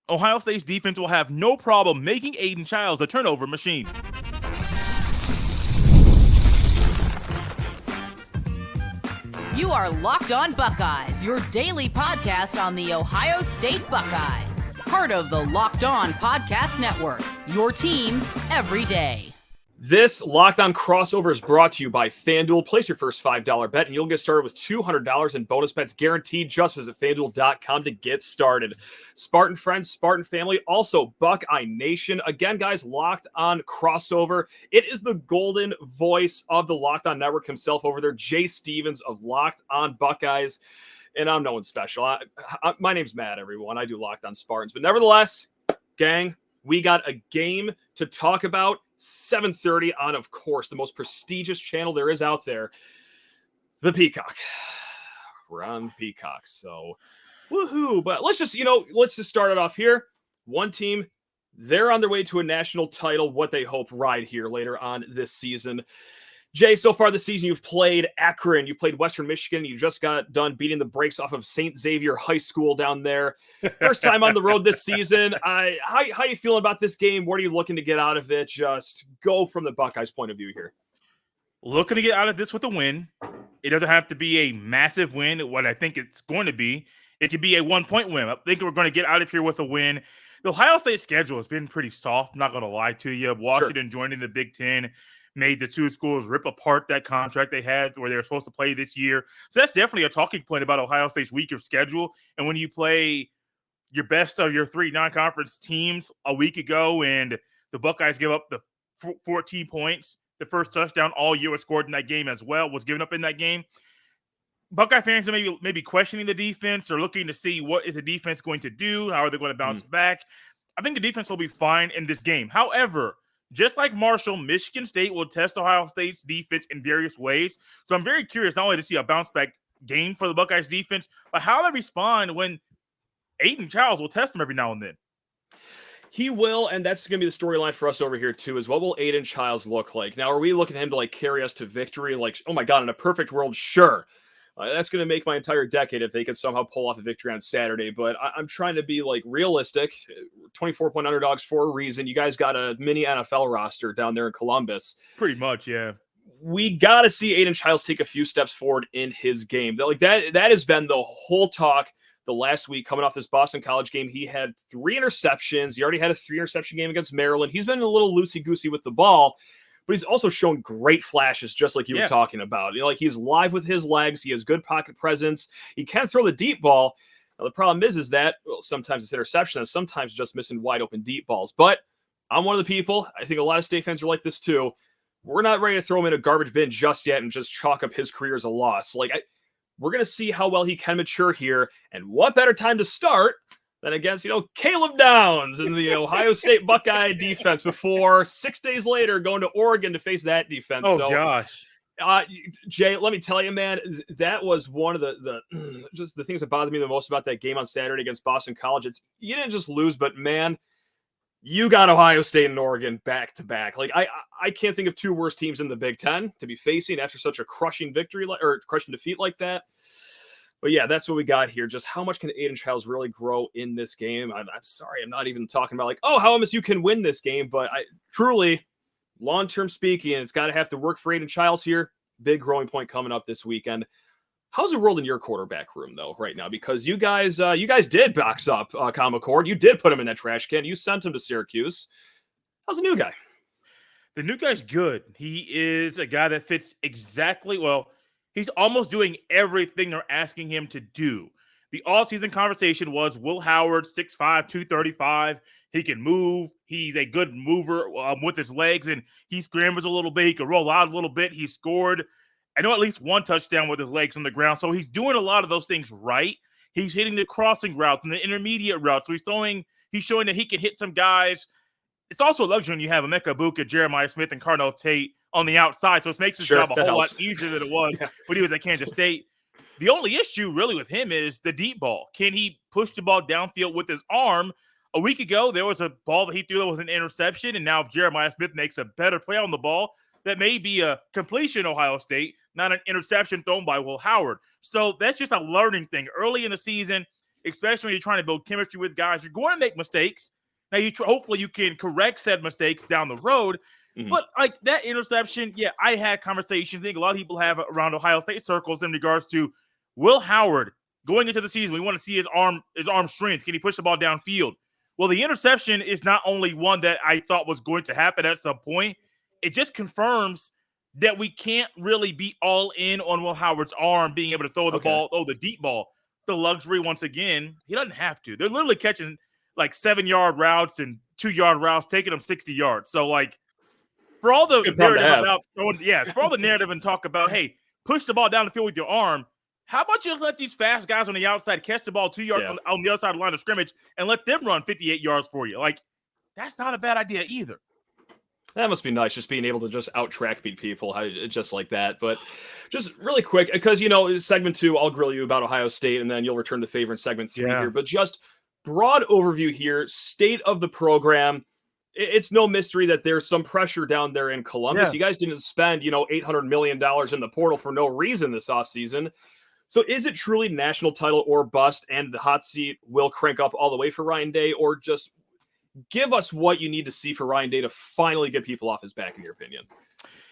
Ohio State's defense will have no problem making Aidan Chiles a turnover machine. You are Locked On Buckeyes, your daily podcast on the Ohio State Buckeyes. Part of the Locked On Podcast Network, your team every day. This Locked On crossover is brought to you by FanDuel. Place your first $5 bet, and you'll get started with $200 in bonus bets guaranteed. Just visit FanDuel.com to get started. Spartan friends, Spartan family, also Buckeye Nation. Again, guys, Locked On crossover. It is the golden voice of the Locked On Network himself over there, Jay Stevens of Locked On Buckeyes. And I'm no one special. My name's Matt, everyone. I do Locked On Spartans. But nevertheless, gang, we got a game to talk about. 7:30 on, of course, the most prestigious channel there is out there, the Peacock. We're on Peacock, so woohoo. But let's just start it off here. One team, they're on their way to a national title, what they hope right here later on this season. Jay, so far this season, you've played Akron, you played Western Michigan, you just got done beating the brakes off of St. Xavier High School down there. First time on the road this season. How you feeling about this game? What are you looking to get out of it? Just go from the Buckeyes' point of view here. Looking to get out of this with a win. It doesn't have to be a massive win, what I think it's going to be. It could be a 1-point win. I think we're going to get out of here with a win. The Ohio State schedule has been pretty soft, I'm not going to lie to you. Washington joining the Big Ten made the two schools rip apart that contract they had where they were supposed to play this year. So that's definitely a talking point about Ohio State's weaker schedule. And when you play your best of your three non-conference teams a week ago and the Buckeyes give up the 14 points, the first touchdown all year was scored in that game as well, was given up in that game. Buckeye fans are maybe questioning the defense or looking to see what is the defense going to do, how are they going to bounce back. I think the defense will be fine in this game. However, just like Marshall, Michigan State will test Ohio State's defense in various ways. So I'm very curious not only to see a bounce-back game for the Buckeyes defense, but how they respond when Aidan Chiles will test them every now and then. He will, and that's going to be the storyline for us over here, too, is what will Aidan Chiles look like? Now, are we looking at him to, carry us to victory? Oh, my God, in a perfect world, sure. That's going to make my entire decade if they could somehow pull off a victory on Saturday. But I'm trying to be realistic. 24-point underdogs for a reason. You guys got a mini NFL roster down there in Columbus. Pretty much, yeah. We got to see Aidan Chiles take a few steps forward in his game. That has been the whole talk the last week coming off this Boston College game. He had 3 interceptions. He already had a 3-interception game against Maryland. He's been a little loosey-goosey with the ball. But he's also shown great flashes, just like you were talking about. He's live with his legs. He has good pocket presence. He can throw the deep ball. Now, the problem is that, sometimes it's interception and sometimes just missing wide open deep balls. But I'm one of the people, I think a lot of State fans are like this too. We're not ready to throw him in a garbage bin just yet and just chalk up his career as a loss. We're going to see how well he can mature here. And what better time to start than against, Caleb Downs and the Ohio State Buckeye defense before 6 days later going to Oregon to face that defense. Oh, gosh. Jay, let me tell you, man, that was one of the just the things that bothered me the most about that game on Saturday against Boston College. You didn't just lose, but, man, you got Ohio State and Oregon back to back. I can't think of two worse teams in the Big Ten to be facing after such a crushing victory or crushing defeat like that. But yeah, that's what we got here. Just how much can Aidan Chiles really grow in this game? I'm sorry, I'm not even talking about how MSU can win this game, but truly, long-term speaking, it's got to have to work for Aidan Chiles here. Big growing point coming up this weekend. How's the world in your quarterback room though right now? Because you guys did box up Kyle McCord. You did put him in that trash can. You sent him to Syracuse. How's the new guy? The new guy's good. He is a guy that fits exactly he's almost doing everything they're asking him to do. The all-season conversation was Will Howard, 6'5", 235. He can move. He's a good mover with his legs, and he scrambles a little bit. He can roll out a little bit. He scored, I know, at least one touchdown with his legs on the ground. So he's doing a lot of those things right. He's hitting the crossing routes and the intermediate routes. So he's showing that he can hit some guys. It's also a luxury when you have Emeka Buka, Jeremiah Smith, and Cardinal Tate on the outside. So it makes his job a whole lot easier than it was when he was at Kansas State. The only issue really with him is the deep ball. Can he push the ball downfield with his arm? A week ago, there was a ball that he threw that was an interception, and now if Jeremiah Smith makes a better play on the ball, that may be a completion Ohio State, not an interception thrown by Will Howard. So that's just a learning thing. Early in the season, especially when you're trying to build chemistry with guys. You're going to make mistakes. Now, hopefully you can correct said mistakes down the road. Mhm. But like that interception, yeah, I had conversations. I think a lot of people have around Ohio State circles in regards to Will Howard going into the season. We want to see his arm strength. Can he push the ball downfield? Well, the interception is not only one that I thought was going to happen at some point. It just confirms that we can't really be all in on Will Howard's arm being able to throw the ball, the deep ball. The luxury, once again, he doesn't have to. They're literally catching like 7-yard routes and 2-yard routes, taking them 60 yards. So, like, for all the narrative about, for all the narrative and talk about, hey, push the ball down the field with your arm, how about you just let these fast guys on the outside catch the ball 2 yards on the other side of the line of scrimmage and let them run 58 yards for you? Like, that's not a bad idea either. That must be nice, just being able to just out-track beat people just like that. But just really quick, because, segment 2, I'll grill you about Ohio State, and then you'll return to favorite segment 3 here. But just broad overview here, state of the program. It's no mystery that there's some pressure down there in Columbus. You guys didn't spend, $800 million in the portal for no reason this offseason. So is it truly national title or bust, and the hot seat will crank up all the way for Ryan Day, or just give us what you need to see for Ryan Day to finally get people off his back, in your opinion?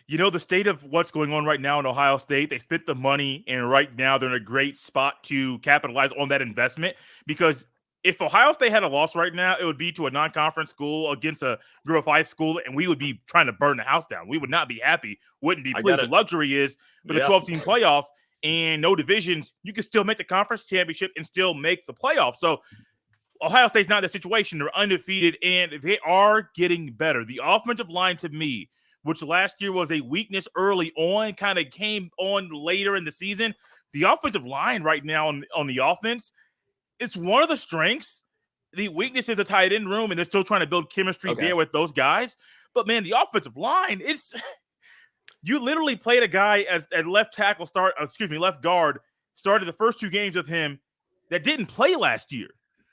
The state of what's going on right now in Ohio State, they spent the money, and right now they're in a great spot to capitalize on that investment, because if Ohio State had a loss right now, it would be to a non-conference school against a Group of 5 school, and we would be trying to burn the house down. We would not be happy. Wouldn't be pleased. The luxury is with a 12-team playoff and no divisions, you can still make the conference championship and still make the playoff. So Ohio State's not in that situation. They're undefeated, and they are getting better. The offensive line, to me, which last year was a weakness early on, kind of came on later in the season. The offensive line right now on the offense, it's one of the strengths. The weakness is a tight end room, and they're still trying to build chemistry there with those guys. But, man, the offensive line, it's – you literally played a guy at left guard, started the first 2 games with him that didn't play last year.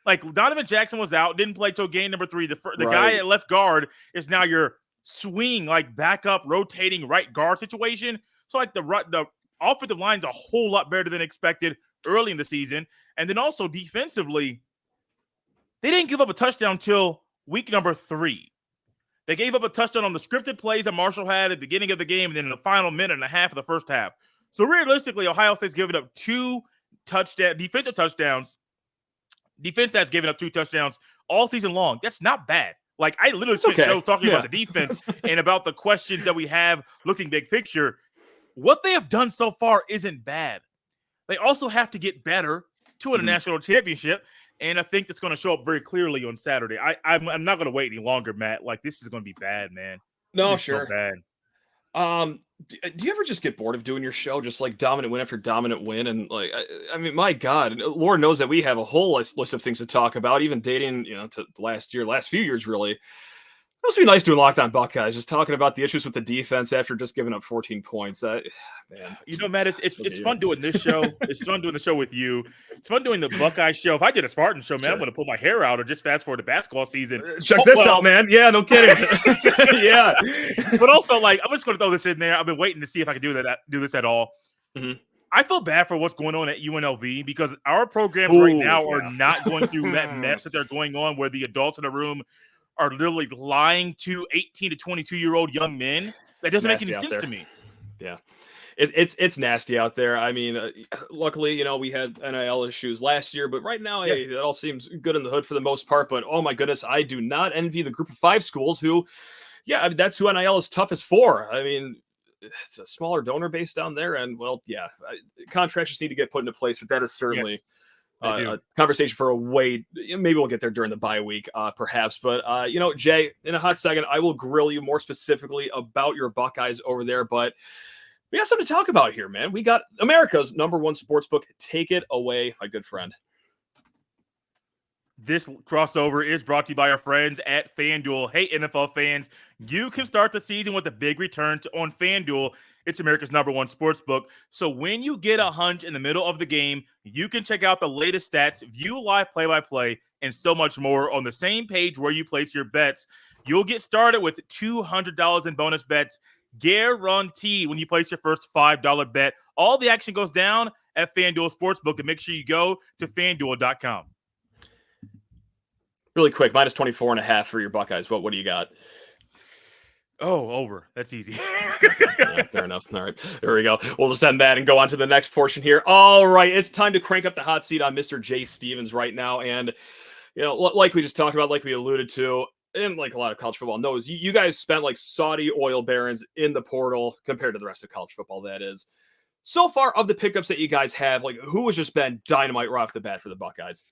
Like, Donovan Jackson was out, didn't play till game number 3. The guy at left guard is now your swing, like, backup, rotating right guard situation. So, like, the offensive line's a whole lot better than expected early in the season. And then also defensively, they didn't give up a touchdown till week number 3. They gave up a touchdown on the scripted plays that Marshall had at the beginning of the game and then in the final minute and a half of the first half. So realistically, Ohio State's given up 2 defensive touchdowns. Defense has given up 2 touchdowns all season long. That's not bad. Like, I literally spent shows talking about the defense and about the questions that we have looking big picture. What they have done so far isn't bad. They also have to get better to win a national championship, and I think that's going to show up very clearly on Saturday. I'm not going to wait any longer, Matt. Like, this is going to be bad, man. No, sure. So bad. Do you ever just get bored of doing your show, just like dominant win after dominant win? And like, I mean, my God, Lord knows that we have a whole list of things to talk about, even dating, to last few years, really. It must be nice doing Locked On Buckeyes, just talking about the issues with the defense after just giving up 14 points. Man, Matt, it's fun doing this show. It's fun doing the show with you. It's fun doing the Buckeye show. If I did a Spartan show, man, I'm going to pull my hair out or just fast forward to basketball season. Check this out, man. Yeah, no kidding. Yeah. But also, like, I'm just going to throw this in there. I've been waiting to see if I can do this at all. Mm-hmm. I feel bad for what's going on at UNLV because our programs right now are not going through that mess that they're going on where the adults in the room are literally lying to 18 to 22-year-old young men. That doesn't make any sense to me. Yeah. It's nasty out there. I mean, luckily, we had NIL issues last year, but right now, hey, it all seems good in the hood for the most part. But oh my goodness, I do not envy the Group of 5 schools who, that's who NIL is toughest for. I mean, it's a smaller donor base down there, and contracts just need to get put into place. But that is certainly a conversation for a wait. Maybe we'll get there during the bye week, perhaps. But Jay, in a hot second, I will grill you more specifically about your Buckeyes over there. But we got something to talk about here, man. We got America's #1 sportsbook. Take it away, my good friend. This crossover is brought to you by our friends at FanDuel. Hey, NFL fans, you can start the season with a big return on FanDuel. It's America's #1 sportsbook. So when you get a hunch in the middle of the game, you can check out the latest stats, view live play-by-play, and so much more on the same page where you place your bets. You'll get started with $200 in bonus bets, guaranteed when you place your first $5 bet. All the action goes down at FanDuel Sportsbook, and make sure you go to FanDuel.com. Really quick, minus 24.5 for your Buckeyes. What do you got? Oh, over. That's easy. Yeah, fair enough. All right, there we go. We'll just end that and go on to the next portion here. All right, it's time to crank up the hot seat on Mr. Jay Stevens right now. And, like we just talked about, like we alluded to, and like a lot of college football knows, you guys spent like Saudi oil barons in the portal compared to the rest of college football, that is. So far, of the pickups that you guys have, like who has just been dynamite right off the bat for the Buckeyes?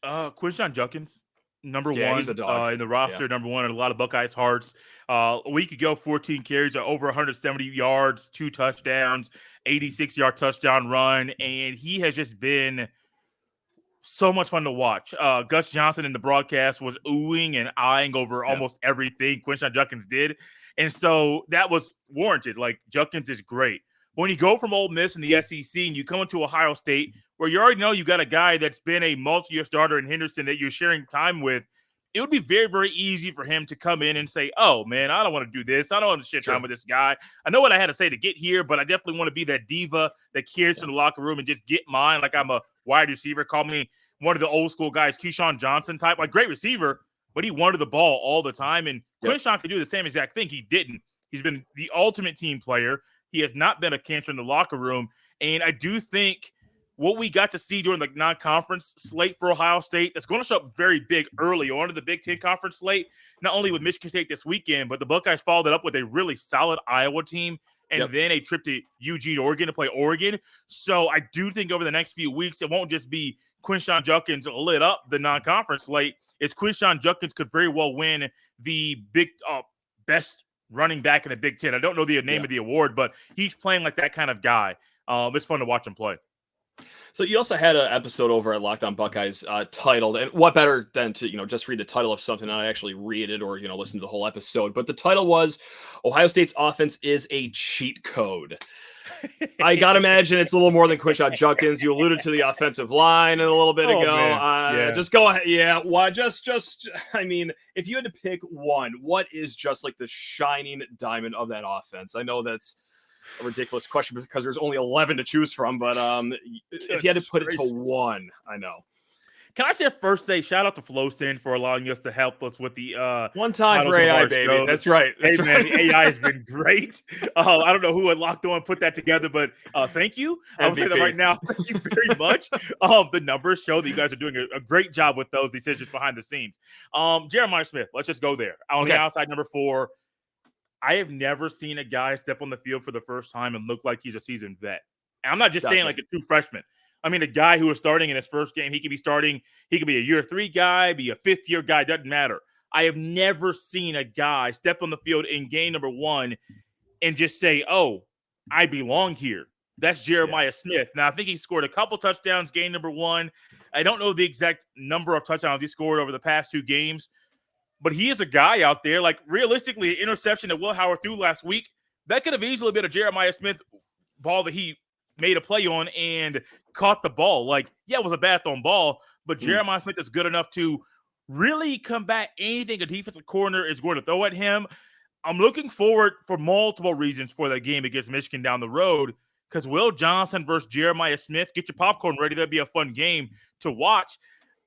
Quinshon Judkins, number Yeah, one he's a dog. in the roster, number one in a lot of Buckeyes' hearts. A week ago, 14 carries, over 170 yards, 2 touchdowns, 86-yard touchdown run, and he has just been so much fun to watch. Gus Johnson in the broadcast was oohing and eyeing over almost everything Quinshon Judkins did, and so that was warranted. Like, Judkins is great. When you go from Ole Miss in the SEC and you come into Ohio State, where you already know you got a guy that's been a multi-year starter in Henderson that you're sharing time with, it would be very, very easy for him to come in and say, oh, man, I don't want to do this. I don't want to share time with this guy. I know what I had to say to get here, but I definitely want to be that diva that carries in the locker room and just get mine like I'm a wide receiver. Call me one of the old school guys, Keyshawn Johnson type. Like, great receiver, but he wanted the ball all the time. And Quinshon could do the same exact thing. He didn't. He's been the ultimate team player. He has not been a cancer in the locker room. And I do think what we got to see during the non-conference slate for Ohio State, that's going to show up very big early on in the Big Ten Conference slate, not only with Michigan State this weekend, but the Buckeyes followed it up with a really solid Iowa team and then a trip to Eugene, Oregon to play Oregon. So I do think over the next few weeks, it won't just be Quinshon Judkins lit up the non-conference slate. It's Quinshon Judkins could very well win the big best running back in the Big Ten. I don't know the name of the award, but he's playing like that kind of guy. It's fun to watch him play. So you also had an episode over at Locked On Buckeyes titled, and what better than to, just read the title of something and not actually read it or, listen to the whole episode. But the title was Ohio State's offense is a cheat code. I got to imagine it's a little more than Quinshon Judkins. You alluded to the offensive line a little bit ago. Just go ahead. Yeah. Why? I mean, if you had to pick one, what is just like the shining diamond of that offense? I know that's a ridiculous question because there's only 11 to choose from, but if you had to put it to one, I know. Can I say shout out to FlowSend for allowing us to help us with the one time for AI, baby. Shows. That's right. Hey, man, the AI has been great. I don't know who had Locked On put that together, but thank you. I will say that right now. Thank you very much. The numbers show that you guys are doing a great job with those decisions behind the scenes. Jeremiah Smith, let's just go there. On the outside, number 4. I have never seen a guy step on the field for the first time and look like he's a seasoned vet. And I'm not just saying like a true freshman. I mean, a guy who is starting in his first game, he could be starting. He could be a year 3 guy, be a 5th-year guy. Doesn't matter. I have never seen a guy step on the field in game number 1 and just say, oh, I belong here. That's Jeremiah Smith. Now, I think he scored a couple touchdowns game number 1. I don't know the exact number of touchdowns he scored over the past 2 games, but he is a guy out there. Like, realistically, an interception that Will Howard threw last week, that could have easily been a Jeremiah Smith ball that he made a play on and caught the ball. Like, yeah, it was a bad thrown ball, but Jeremiah Smith is good enough to really combat anything a defensive corner is going to throw at him. I'm looking forward for multiple reasons for that game against Michigan down the road, because Will Johnson versus Jeremiah Smith, get your popcorn ready. That'd be a fun game to watch.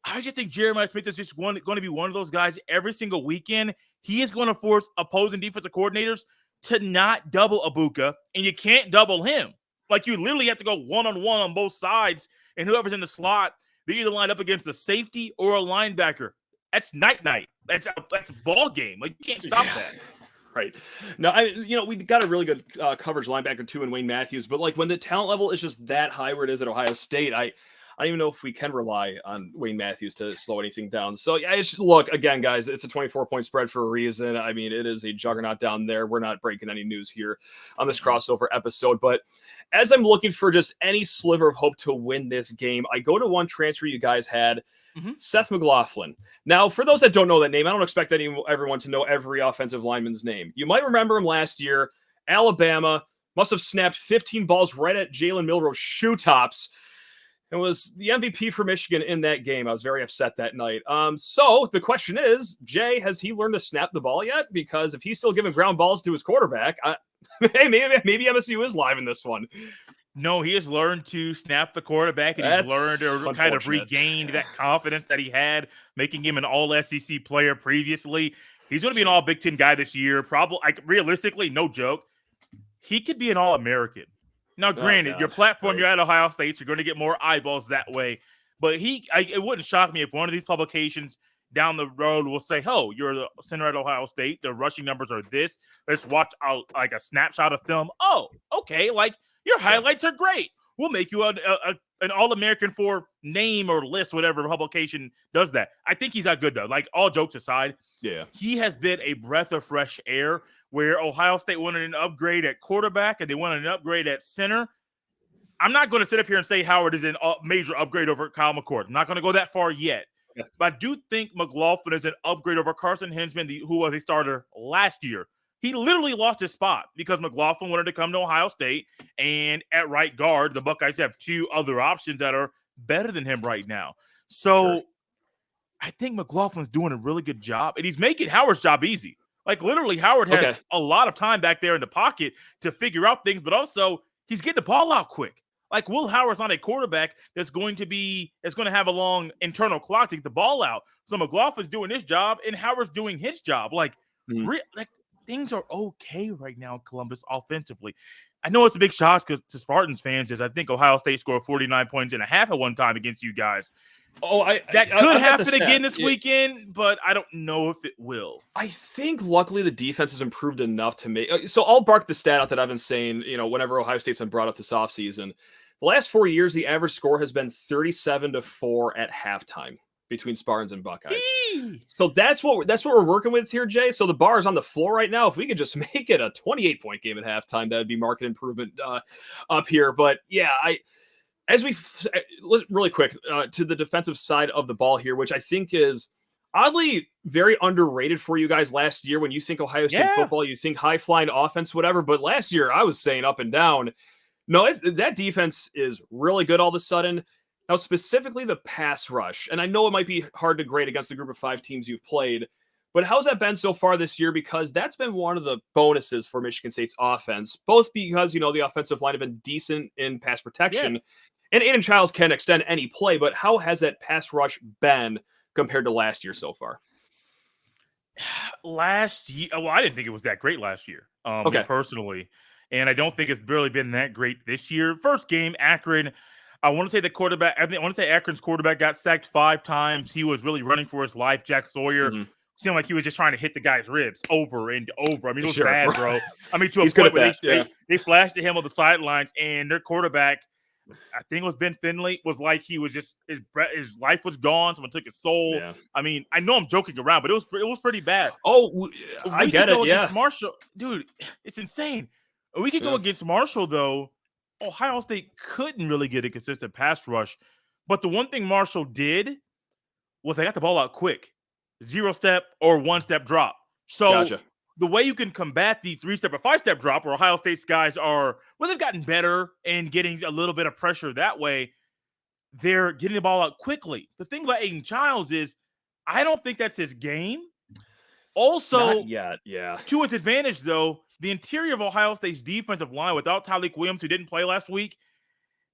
I just think Jeremiah Smith is just going to be one of those guys every single weekend. He is going to force opposing defensive coordinators to not double Abuka, and you can't double him. Like, you literally have to go one-on-one on both sides, and whoever's in the slot, they either line up against a safety or a linebacker. That's night-night. That's a ball game. Like, you can't stop that. Right. No, we got a really good coverage linebacker too in Wayne Matthews, but like when the talent level is just that high where it is at Ohio State, I don't even know if we can rely on Wayne Matthews to slow anything down. So look, again, guys, it's a 24-point spread for a reason. I mean, it is a juggernaut down there. We're not breaking any news here on this crossover episode, but as I'm looking for just any sliver of hope to win this game, I go to one transfer you guys had, Seth McLaughlin. Now, for those that don't know that name, I don't expect everyone to know every offensive lineman's name. You might remember him last year. Alabama must have snapped 15 balls right at Jalen Milroe's shoe tops. It was the MVP for Michigan in that game. I was very upset that night. So the question is, Jay, has he learned to snap the ball yet? Because if he's still giving ground balls to his quarterback, hey, maybe MSU is live in this one. No, he has learned to snap the quarterback, and he's learned or kind of unfortunate. regained that confidence that he had, making him an all-SEC player previously. He's going to be an all-Big Ten guy this year. Probably, realistically, no joke, he could be an All-American. Now, granted, your platform, you're at Ohio State, so you're going to get more eyeballs that way. But it wouldn't shock me if one of these publications down the road will say, "Oh, you're the center at Ohio State. The rushing numbers are this. Let's watch like a snapshot of film. Oh, okay, like your highlights are great. We'll make you an All-American for name or list, whatever publication does that." I think he's that good though. Like, all jokes aside, he has been a breath of fresh air. Where Ohio State wanted an upgrade at quarterback and they wanted an upgrade at center. I'm not going to sit up here and say Howard is a major upgrade over Kyle McCord. I'm not going to go that far yet. Yeah. But I do think McLaughlin is an upgrade over Carson Hinsman, who was a starter last year. He literally lost his spot because McLaughlin wanted to come to Ohio State. And at right guard, the Buckeyes have two other options that are better than him right now. So I think McLaughlin's doing a really good job. And he's making Howard's job easy. Like, literally, Howard has a lot of time back there in the pocket to figure out things, but also he's getting the ball out quick. Like, Will Howard's not a quarterback that's going to have a long internal clock to get the ball out. So McLaughlin's doing his job, and Howard's doing his job. Like, things are okay right now in Columbus offensively. I know it's a big shock to Spartans fans, as I think Ohio State scored 49 points and a half at one time against you guys. That could happen again this weekend, but I don't know if it will. I think luckily the defense has improved enough to make. So I'll bark the stat out that I've been saying, whenever Ohio State's been brought up this offseason. The last 4 years, the average score has been 37-4 at halftime between Spartans and Buckeyes. So that's what we're working with here, Jay. So the bar is on the floor right now. If we could just make it a 28-point game at halftime, that would be market improvement up here. But yeah, really quick to the defensive side of the ball here, which I think is oddly very underrated for you guys last year. When you think Ohio State football, you think high flying offense, whatever. But last year I was saying up and down. No, that defense is really good all of a sudden. Now, specifically the pass rush, and I know it might be hard to grade against the group of 5 teams you've played, but how's that been so far this year? Because that's been one of the bonuses for Michigan State's offense, both because, the offensive line have been decent in pass protection, and Aidan Chiles can extend any play, but how has that pass rush been compared to last year so far? Last year, well, I didn't think it was that great last year, personally. And I don't think it's really been that great this year. First game, Akron. I want to say Akron's quarterback got sacked 5 times. He was really running for his life. Jack Sawyer seemed like he was just trying to hit the guy's ribs over and over. I mean, it was bad, bro. I mean, to a point where they flashed at him on the sidelines, and their quarterback, I think it was Ben Finley, was like he was just his life was gone. Someone took his soul. Yeah. I mean, I know I'm joking around, but it was pretty bad. Oh, I get it. Yeah, Marshall, dude, it's insane. A week ago against Marshall, though, Ohio State couldn't really get a consistent pass rush. But the one thing Marshall did was they got the ball out quick. 0-step or 1-step drop. So the way you can combat the 3-step or 5-step drop, where Ohio State's guys they've gotten better and getting a little bit of pressure that way, they're getting the ball out quickly. The thing about Aidan Chiles is I don't think that's his game. Also, not yet, to his advantage, though, the interior of Ohio State's defensive line without Tyleik Williams, who didn't play last week,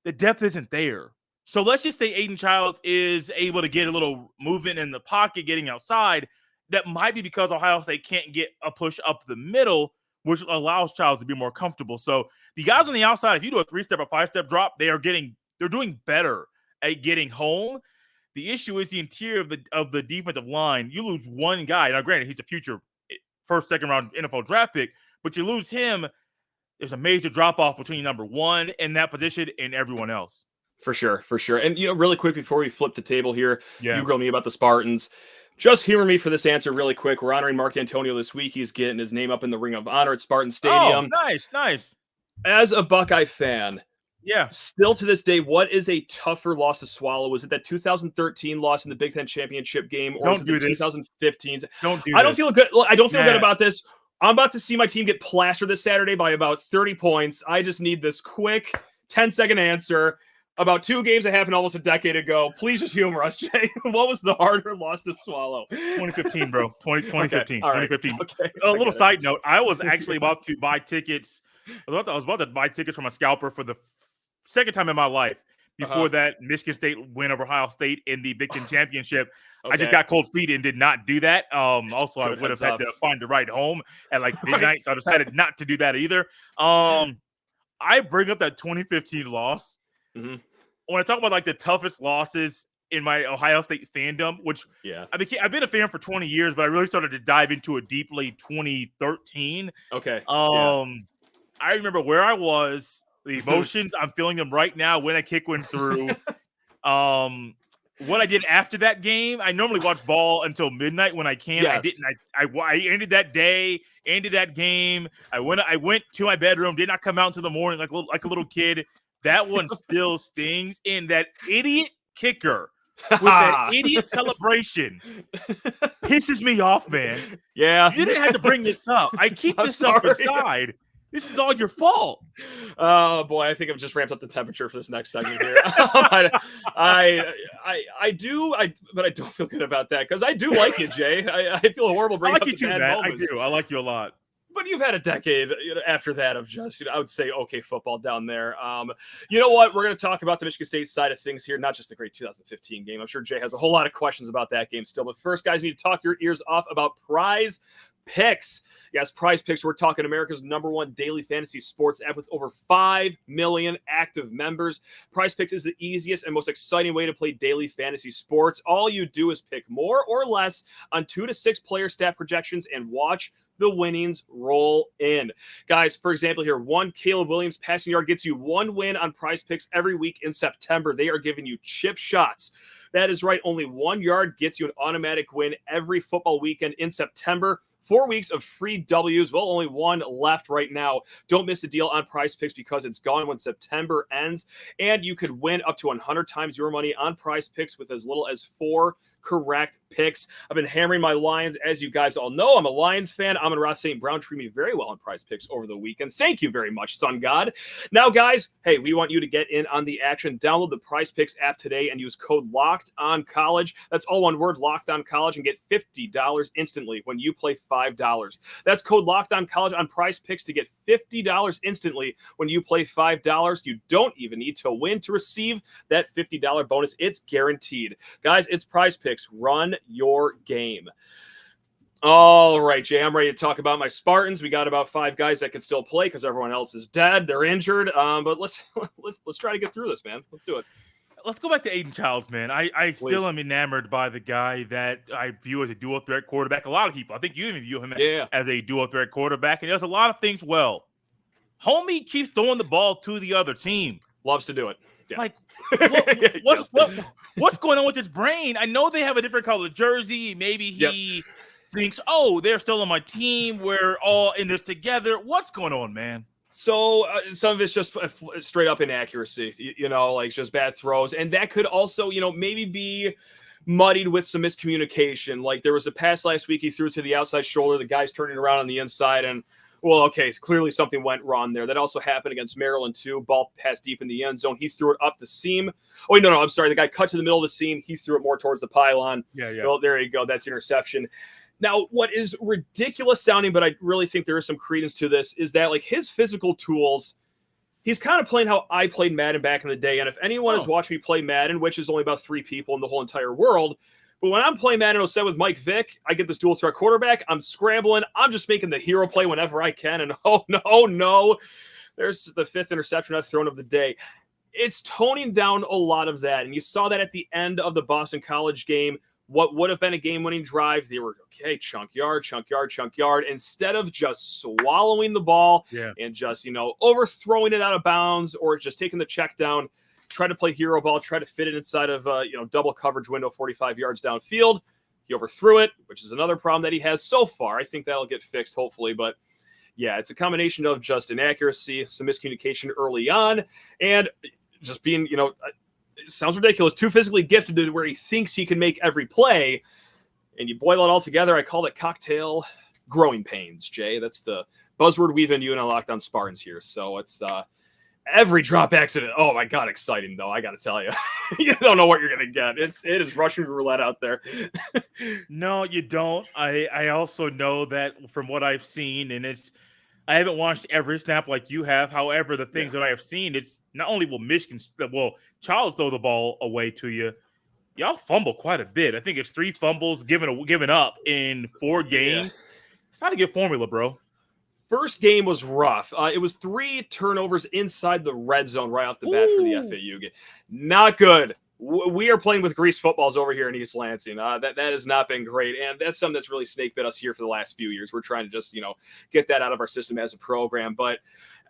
the depth isn't there. So let's just say Aidan Chiles is able to get a little movement in the pocket, getting outside. That might be because Ohio State can't get a push up the middle, which allows Chiles to be more comfortable. So the guys on the outside, if you do a 3-step or 5-step drop, they're doing better at getting home. The issue is the interior of the defensive line. You lose one guy. Now, granted, he's a future first, second round NFL draft pick, but you lose him. There's a major drop off between number 1 in that position and everyone else. For sure. And really quick before we flip the table here, you grill me about the Spartans. Just humor me for this answer really quick. We're honoring Mark D'Antonio this week. He's getting his name up in the Ring of Honor at Spartan Stadium. Oh, nice. As a Buckeye fan, still to this day, what is a tougher loss to swallow? Was it that 2013 loss in the Big Ten championship game, or was it the 2015? I don't feel good. I don't feel good about this. I'm about to see my team get plastered this Saturday by about 30 points. I just need this quick 10-second answer. About 2 games that happened almost a decade ago. Please just humor us, Jay. What was the harder loss to swallow? 2015, bro. 2015. Okay. 2015. Okay. A little side note. I was actually about to buy tickets. I was about to buy tickets from a scalper for the second time in my life before Uh-huh. that Michigan State win over Ohio State in the Big Ten championship. I just Okay. got cold feet and did not do that. Also, I Good would have heads had up. to find a ride home at like Right. midnight, so I decided not to do that either. I bring up that 2015 loss Mhm. when I talk about like the toughest losses in my Ohio State fandom, which Yeah. I've been a fan for 20 years, but I really started to dive into it deeply 2013. Okay. Yeah. I remember where I was, the emotions, I'm feeling them right now when a kick went through. What I did after that game, I normally watch ball until midnight when I can. Yes. I didn't. I ended that day, ended that game. I went to my bedroom, did not come out until the morning like a little kid. That one still stings. And that idiot kicker with that idiot celebration pisses me off, man. Yeah. You didn't have to bring this up. I keep I'm this stuff sorry. inside. This is all your fault. Oh boy, I think I've just ramped up the temperature for this next segment here. I do, but I don't feel good about that because I do like you, Jay. I feel horrible I bringing like up you the too, bad man. moments. I do. I like you a lot. But you've had a decade after that of just, I would say, okay football down there. You know what? We're going to talk about the Michigan State side of things here, not just the great 2015 game. I'm sure Jay has a whole lot of questions about that game still. But first, guys, you need to talk your ears off about Prize Picks. Yes, Prize Picks, we're talking America's #1 daily fantasy sports app with over 5 million active members. Prize Picks is the easiest and most exciting way to play daily fantasy sports. All you do is pick more or less on 2 to 6 player stat projections and watch the winnings roll in. Guys, for example here, one Caleb Williams passing yard gets you 1 win on Prize Picks every week in September. They are giving you chip shots. That is right. Only 1 yard gets you an automatic win every football weekend in September. 4 weeks of free W's. Well, only one left right now. Don't miss the deal on Prize Picks because it's gone when September ends. And you could win up to 100 times your money on Prize Picks with as little as 4 correct picks. I've been hammering my Lions, as you guys all know. I'm a Lions fan. Amon-Ra St. Brown treated me very well on Prize Picks over the weekend. Thank you very much, Sun God. Now, guys, hey, we want you to get in on the action. Download the Prize Picks app today and use code LOCKEDONCollege. That's all one word, LOCKEDONCollege, and get $50 instantly when you play $5. That's code LOCKEDONCollege on Prize Picks to get $50 instantly when you play $5. You don't even need to win to receive that $50 bonus. It's guaranteed. Guys, it's Prize Picks. Run your game. All right, Jay, I'm ready to talk about my Spartans. We got about 5 guys that can still play because everyone else is dead. They're injured. But let's try to get through this, man. Let's do it. Let's go back to Aidan Chiles, man. I still am enamored by the guy that I view as a dual threat quarterback. A lot of people, I think you even view him as a dual threat quarterback, and he does a lot of things well. Homie keeps throwing the ball to the other team. Loves to do it. Yeah. Like, what's going on with his brain? I know they have a different color jersey. Maybe he thinks, oh, they're still on my team. We're all in this together. What's going on, man? So some of it's just straight up inaccuracy, like just bad throws. And that could also, maybe be muddied with some miscommunication. Like there was a pass last week he threw to the outside shoulder. The guy's turning around on the inside and, well, okay, clearly something went wrong there. That also happened against Maryland, too. Ball passed deep in the end zone. He threw it up the seam. Oh, no, I'm sorry. The guy cut to the middle of the seam. He threw it more towards the pylon. Yeah. Well, there you go. That's interception. Now, what is ridiculous sounding, but I really think there is some credence to this, is that, like, his physical tools, he's kind of playing how I played Madden back in the day. And if anyone has watched me play Madden, which is only about 3 people in the whole entire world, but when I'm playing Madden 07 with Mike Vick, I get this dual threat quarterback. I'm scrambling. I'm just making the hero play whenever I can. And oh, no. There's the 5th interception I've thrown of the day. It's toning down a lot of that. And you saw that at the end of the Boston College game. What would have been a game-winning drive, they were, okay, chunk yard. Instead of just swallowing the ball and just, overthrowing it out of bounds or just taking the check down, try to play hero ball, try to fit it inside of double coverage window 45 yards downfield. He overthrew it, which is another problem that he has so far. I think that'll get fixed, hopefully. But, yeah, it's a combination of just inaccuracy, some miscommunication early on, and just being, it sounds ridiculous, too physically gifted to where he thinks he can make every play. And you boil it all together, I call it cocktail growing pains, Jay. That's the buzzword we've been using on Locked On Spartans here. So it's every drop accident. Oh my God, exciting though. I got to tell you, you don't know what you're going to get. It is Russian roulette out there. No, you don't. I also know that from what I've seen, and it's I haven't watched every snap like you have. However, the things that I have seen, it's not only will Chiles throw the ball away to you, y'all fumble quite a bit. I think it's 3 fumbles given up in 4 games. It's not a good formula, bro. First game was rough. It was 3 turnovers inside the red zone right off the bat for the FAU game. Not good. We are playing with greased footballs over here in East Lansing. That has not been great, and that's something that's really snake bit us here for the last few years. We're trying to just get that out of our system as a program. But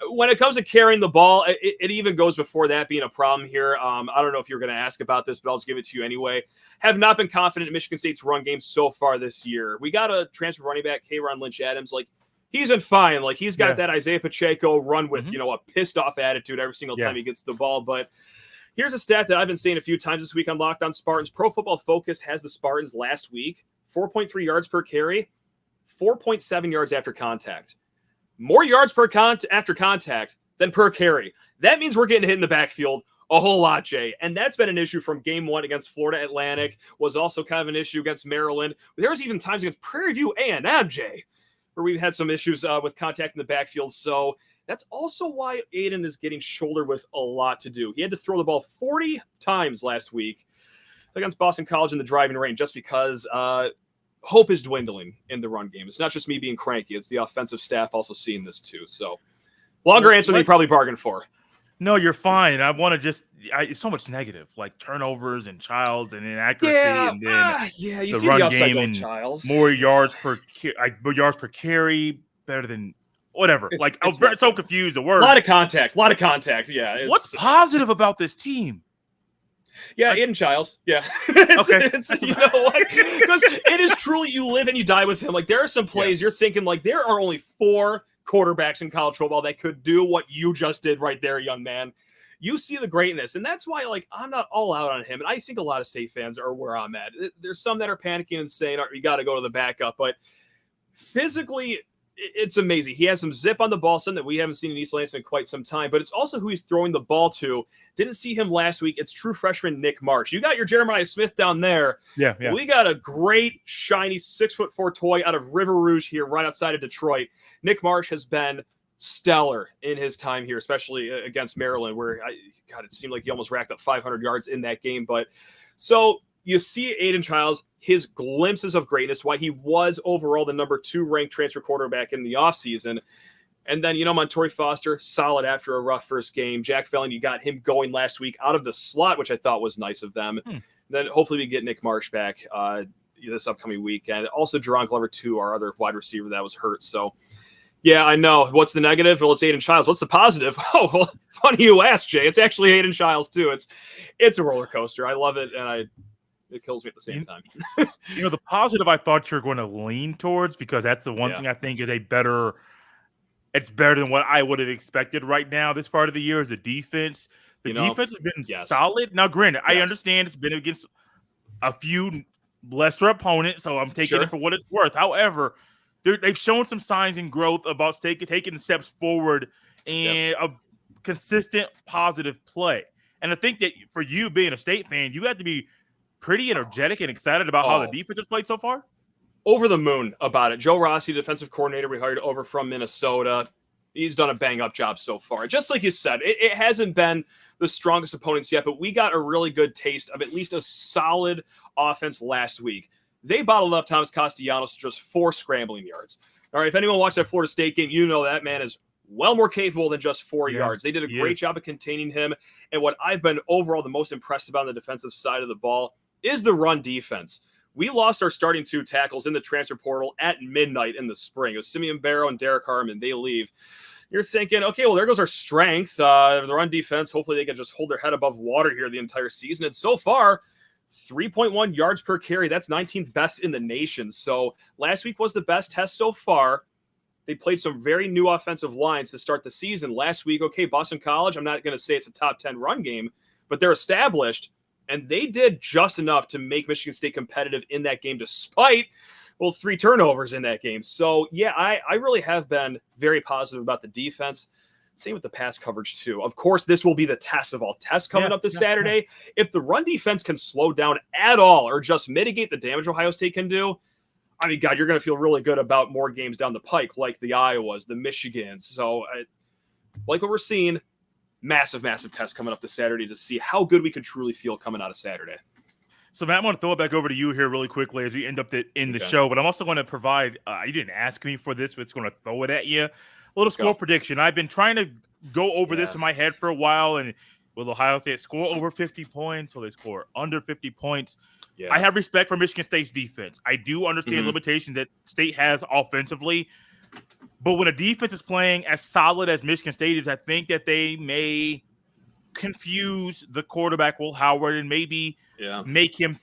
when it comes to carrying the ball, it even goes before that being a problem here. I don't know if you're going to ask about this, but I'll just give it to you anyway. Have not been confident in Michigan State's run game so far this year. We got a transfer running back, Kayron Lynch-Adams. He's been fine. He's got that Isaiah Pacheco run with, a pissed off attitude every single time he gets the ball. But here's a stat that I've been saying a few times this week on Locked On Spartans. Pro Football Focus has the Spartans last week, 4.3 yards per carry, 4.7 yards after contact. More yards after contact than per carry. That means we're getting hit in the backfield a whole lot, Jay. And that's been an issue from game 1 against Florida Atlantic, was also kind of an issue against Maryland. There was even times against Prairie View A&M, Jay, where we've had some issues with contact in the backfield. So that's also why Aidan is getting shouldered with a lot to do. He had to throw the ball 40 times last week against Boston College in the driving range just because hope is dwindling in the run game. It's not just me being cranky. It's the offensive staff also seeing this too. So longer answer than you probably bargained for. No, you're fine. I want to it's so much negative, like turnovers and Chiles and inaccuracy, and then you the see run the game and Chiles. more yards per carry, better than whatever. I'm so confused. The words. A lot of contact. Yeah. What's positive about this team? Yeah, Aidan Chiles. Yeah. Okay. You know what? Because it is truly, you live and you die with him. There are some plays you're thinking, there are only 4 quarterbacks in college football that could do what you just did right there, young man. You see the greatness, and that's why I'm not all out on him, and I think a lot of State fans are where I'm at. There's some that are panicking and saying, you got to go to the backup, but physically it's amazing. He has some zip on the ball, something that we haven't seen in East Lansing in quite some time, but it's also who he's throwing the ball to. Didn't see him last week. It's true freshman Nick Marsh. You got your Jeremiah Smith down there. Yeah. We got a great, shiny 6'4" toy out of River Rouge here right outside of Detroit. Nick Marsh has been stellar in his time here, especially against Maryland, where it seemed like he almost racked up 500 yards in that game. But so you see Aidan Chiles, his glimpses of greatness, why he was overall the number 2 ranked transfer quarterback in the offseason. And then, Montori Foster, solid after a rough first game. Jack Felling, you got him going last week out of the slot, which I thought was nice of them. Then hopefully we get Nick Marsh back this upcoming week. And also Jerron Glover, too, our other wide receiver that was hurt. So, yeah, I know. What's the negative? Well, it's Aidan Chiles. What's the positive? Oh, well, funny you asked, Jay. It's actually Aidan Chiles, too. It's a roller coaster. I love it, and it kills me at the same time. The positive I thought you're going to lean towards, because that's the one thing I think is it's better than what I would have expected right now this part of the year, is the defense. The defense has been solid. Now, granted, I understand it's been against a few lesser opponents, so I'm taking it for what it's worth. However, they've shown some signs and growth about taking steps forward and a consistent positive play. And I think that for you being a State fan, you have to be pretty energetic and excited about how the defense has played so far. Over the moon about it. Joe Rossi, defensive coordinator we hired over from Minnesota, he's done a bang-up job so far. Just like you said, it hasn't been the strongest opponents yet, but we got a really good taste of at least a solid offense last week. They bottled up Thomas Castellanos to just 4 scrambling yards. All right, if anyone watched that Florida State game, that man is well more capable than just 4 yards. They did a great job of containing him, and what I've been overall the most impressed about on the defensive side of the ball is the run defense. We lost our starting 2 tackles in the transfer portal at midnight in the spring. It was Simeon Barrow and Derek Harmon. They leave. You're thinking, okay, well, there goes our strength. The run defense, hopefully they can just hold their head above water here the entire season. And so far, 3.1 yards per carry. That's 19th best in the nation. So last week was the best test so far. They played some very new offensive lines to start the season. Last week, okay, Boston College, I'm not going to say it's a top 10 run game, but they're established. And they did just enough to make Michigan State competitive in that game, despite 3 turnovers in that game. So, yeah, I really have been very positive about the defense. Same with the pass coverage, too. Of course, this will be the test of all tests coming up this Saturday. If the run defense can slow down at all or just mitigate the damage Ohio State can do, I mean, God, you're going to feel really good about more games down the pike, like the Iowas, the Michigans. So, like what we're seeing, massive test coming up this Saturday to see how good we can truly feel coming out of Saturday. So, Matt, I want to throw it back over to you here really quickly as we end up in the show. But I'm also going to provide, you didn't ask me for this, but it's going to throw it at you. A little score prediction. I've been trying to go over this in my head for a while. And will Ohio State score over 50 points? Will they score under 50 points? Yeah. I have respect for Michigan State's defense. I do understand limitations that State has offensively. But when a defense is playing as solid as Michigan State is, I think that they may confuse the quarterback, Will Howard, and maybe make him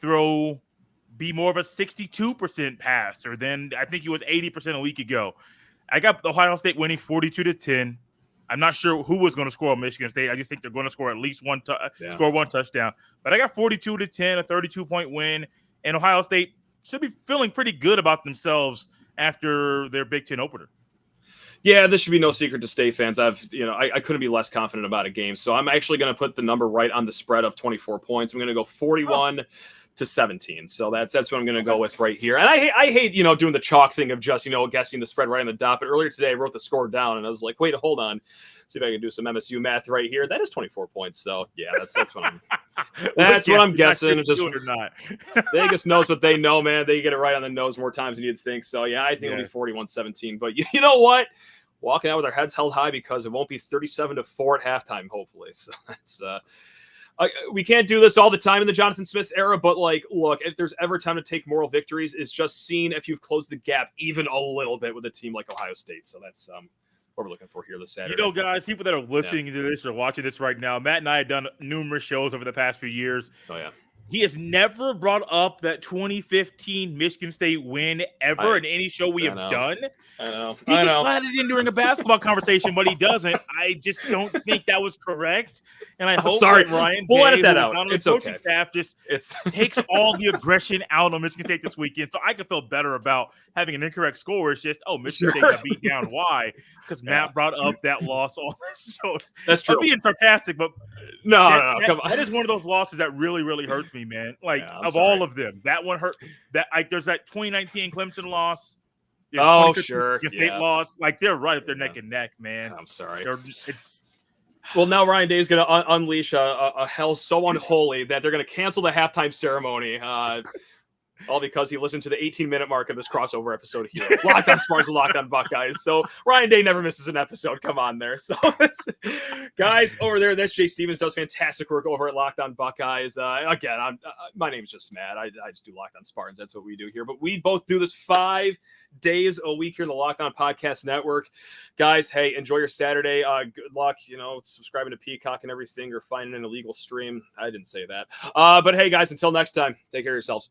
be more of a 62% passer than I think he was 80% a week ago. I got Ohio State winning 42-10. I'm not sure who was going to score on Michigan State. I just think they're going to score at least score one touchdown. But I got 42-10, a 32-point win, and Ohio State should be feeling pretty good about themselves after their Big Ten opener. Yeah, this should be no secret to State fans. I couldn't be less confident about a game. So I'm actually going to put the number right on the spread of 24 points. I'm going to go 41-17. So that's what I'm going to go with right here. And I hate, doing the chalk thing of just, guessing the spread right on the dot. But earlier today I wrote the score down and I was like, wait, hold on. See if I can do some MSU math right here. That is 24 points. So yeah, that's what I'm what I'm guessing. Just or not. Vegas knows what they know, man. They get it right on the nose more times than you'd think. So yeah, I think it'll be 41-17. But you know what? Walking out with our heads held high because it won't be 37-4 at halftime, hopefully. So that's we can't do this all the time in the Jonathan Smith era, but look, if there's ever time to take moral victories, it's just seeing if you've closed the gap even a little bit with a team like Ohio State. So that's what we're looking for here this Saturday. Guys, people that are listening to this or watching this right now, Matt and I have done numerous shows over the past few years. Oh yeah. He has never brought up that 2015 Michigan State win ever in any show we have done. I know. He can slide it in during a basketball conversation, but he doesn't. I just don't think that was correct. And I hope that Ryan we'll Day, edit that out. It's the coaching staff just takes all the aggression out on Michigan State this weekend. So I can feel better about having an incorrect score. It's just, Michigan State got beat down. Why? Because Matt brought up that loss on this show. That's true. I'm being sarcastic, but no, come on. That is one of those losses that really, really hurts me, man. All of them, that one hurt. There's that 2019 Clemson loss. Oh, sure. State loss. They're right up there neck and neck, man. I'm sorry. Well, now Ryan Day is going to unleash a hell so unholy that they're going to cancel the halftime ceremony. All because he listened to the 18-minute mark of this crossover episode here. Locked on Spartans and Locked on Buckeyes. So Ryan Day never misses an episode. Come on there. So guys over there, that's Jay Stevens does fantastic work over at Locked on Buckeyes. Again, my name's just Matt. I just do Locked on Spartans. That's what we do here. But we both do this 5 days a week here in the Locked on Podcast Network. Guys, hey, enjoy your Saturday. Good luck, subscribing to Peacock and everything or finding an illegal stream. I didn't say that. But hey, guys, until next time, take care of yourselves.